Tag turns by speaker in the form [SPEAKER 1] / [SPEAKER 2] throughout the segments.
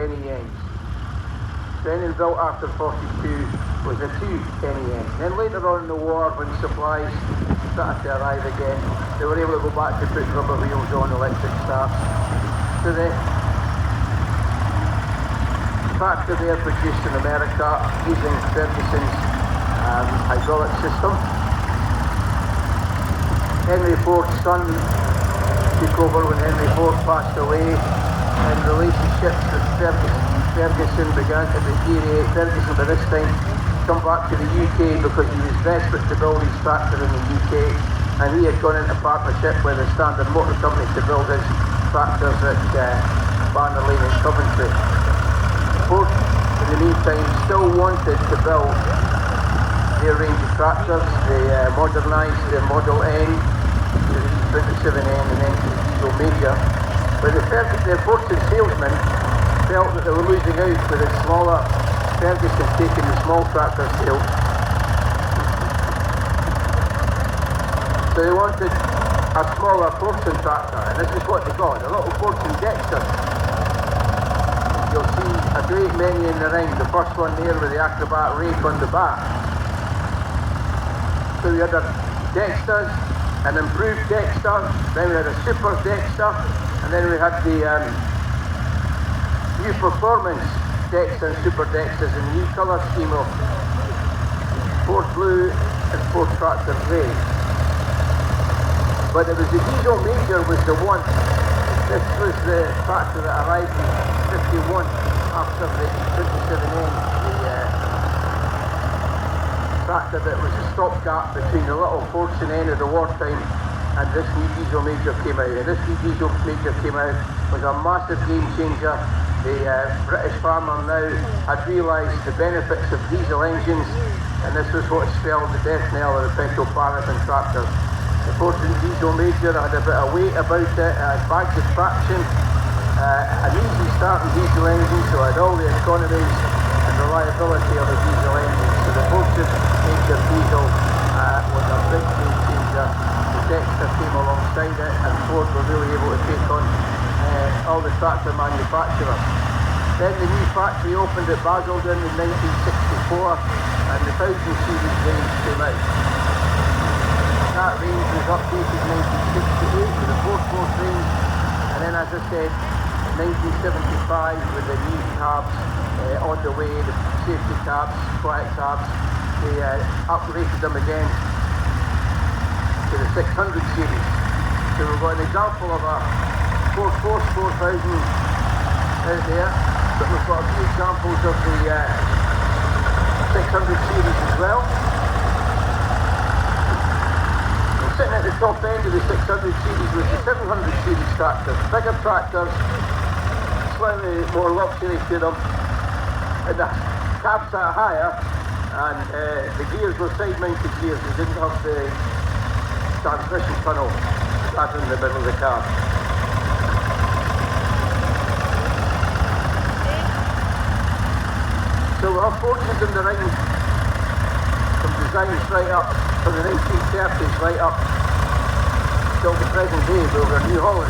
[SPEAKER 1] NENs. So anything built after 42 was a 2 NEN. Then later on in the war, when supplies started to arrive again, they were able to go back to put rubber wheels on electric starts. So the tractor there produced in America using Ferguson's hydraulic system. Henry Ford's son took over when Henry Ford passed away, and relationships with Ferguson began to deteriorate. Ferguson by this time come back to the UK because he was desperate to build his tractor in the UK, and he had gone into partnership with the Standard Motor Company to build his tractors at Banner Lane in Coventry. Ford, in the meantime, still wanted to build their range of tractors. They modernised their Model N, the 27N and then the Diesel Major, but the Fordson salesmen felt that they were losing out with the smaller Ferguson taking the small tractor sales. So they wanted a smaller Fordson tractor, and this is what they got, a little Fordson Dexter. You'll see a great many in the ring, the first one there with the Acrobat rake on the back. So we had a Dexter, an improved Dexter, then we had a Super Dexter, and then we had the new performance Dexter and Super Dexters in the new colour scheme of Ford Blue and Ford Tractor Grey. But it was the Diesel Major was the one. This was the tractor that arrived in 51 after the 27N, the tractor that was a stopgap between the little Fordson N of the wartime and this new Diesel Major came out. And this new Diesel Major came out was a massive game changer. The British farmer now had realised the benefits of diesel engines, and this was what spelled the death knell of the petrol paraffin tractors. The Fordson Diesel Major had a bit of weight about it, had bags of traction, an easy starting diesel engine, so it had all the economies and reliability of a diesel engine. So the Fordson Major Diesel was a big game changer. The Dexter came alongside it, and Ford were really able to take on all the tractor manufacturers. Then the new factory opened at Basildon in 1964, and the 1000 series range came out. That range was updated in 1968 with the 4-4 range, and then as I said, in 1975 with the new cabs on the way, the safety cabs, quiet cabs, they uprated them again to the 600 series. So we've got an example of a Ford Force 4000 out there, but we've got a few examples of the 600 series as well. And sitting at the top end of the 600 series was the 700 series tractors, bigger tractors, slightly more luxury to them, and the cabs sat higher, and the gears were side-mounted gears. They didn't have the transmission tunnel sat in the middle of the cab. So we have Fordsons in the ring from designs right up from the 1930s right up till the present day over New Holland.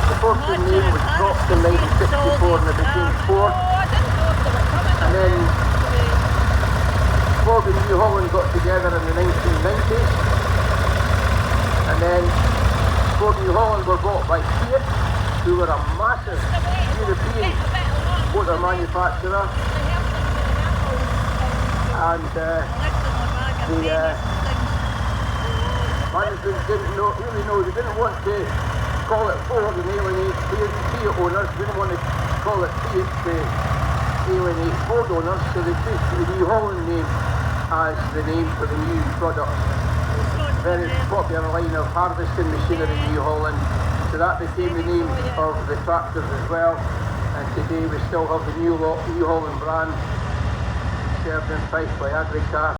[SPEAKER 1] The Fordson name was dropped in 1964 and it became Ford, and then Ford and New Holland got together in the 1990s, and then Ford and New Holland were bought by Fiat, who were a massive European motor manufacturer, and the management didn't really know, they didn't want to call it Ford and alienate Fiat owners, didn't want to call it Fiat to alienate Ford owners, so they took the New Holland name as the name for the new product. Very popular line of harvesting machinery in New Holland. So that became the name of the tractors as well, and today we still have the New Holland brand served in Fife by Agricar.